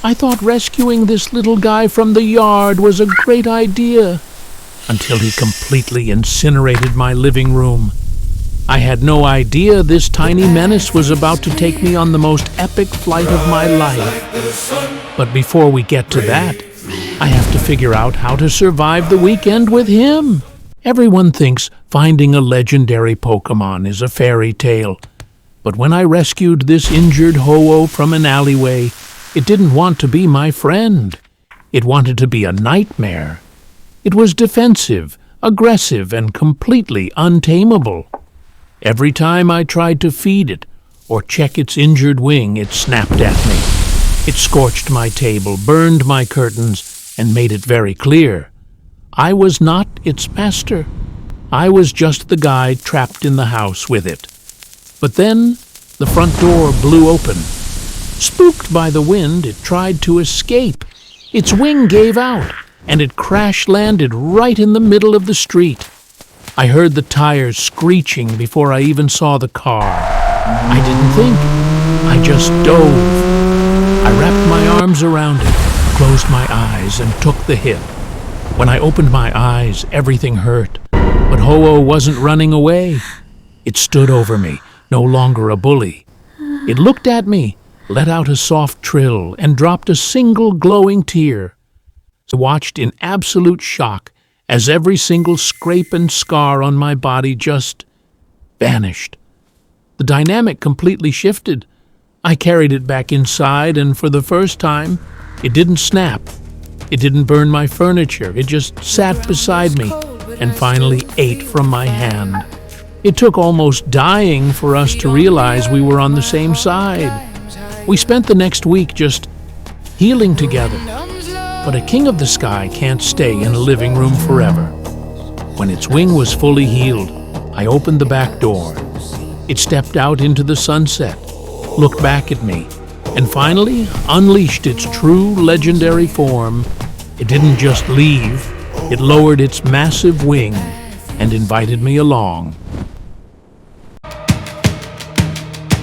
I thought rescuing this little guy from the yard was a great idea, until he completely incinerated my living room. I had no idea this tiny menace was about to take me on the most epic flight of my life. But before we get to that, I have to figure out how to survive the weekend with him. Everyone thinks finding a legendary Pokémon is a fairy tale. But when I rescued this injured Ho-Oh from an alleyway, it didn't want to be my friend. It wanted to be a nightmare. It was defensive, aggressive, and completely untamable. Every time I tried to feed it or check its injured wing, it snapped at me. It scorched my table, burned my curtains, and made it very clear. I was not its master. I was just the guy trapped in the house with it. But then the front door blew open. Spooked by the wind, it tried to escape. Its wing gave out, and it crash-landed right in the middle of the street. I heard the tires screeching before I even saw the car. I didn't think. I just dove. I wrapped my arms around it, closed my eyes, and took the hit. When I opened my eyes, everything hurt. But Ho-Oh wasn't running away. It stood over me, no longer a bully. It looked at me, let out a soft trill, and dropped a single glowing tear. I watched in absolute shock as every single scrape and scar on my body just vanished. The dynamic completely shifted. I carried it back inside, and for the first time, it didn't snap. It didn't burn my furniture. It just sat beside me and finally ate from my hand. It took almost dying for us to realize we were on the same side. We spent the next week just healing together. But a king of the sky can't stay in a living room forever. When its wing was fully healed, I opened the back door. It stepped out into the sunset, looked back at me, and finally unleashed its true legendary form. It didn't just leave, it lowered its massive wing and invited me along.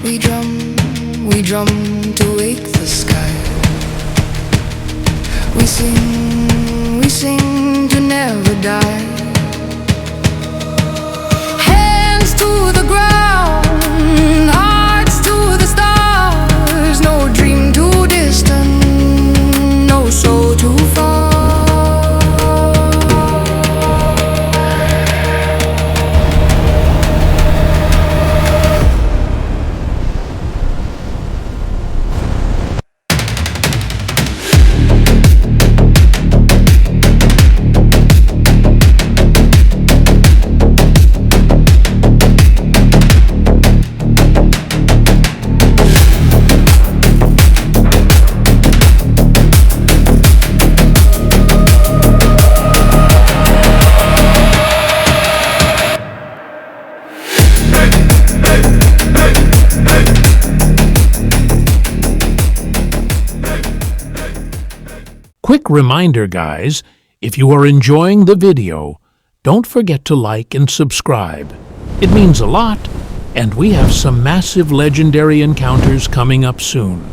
We drum to wake the sky. We sing to never die. Hands to the ground, hearts to the stars. No dream too distant, no soul too far. Quick reminder, guys, if you are enjoying the video, don't forget to like and subscribe. It means a lot, and we have some massive legendary encounters coming up soon.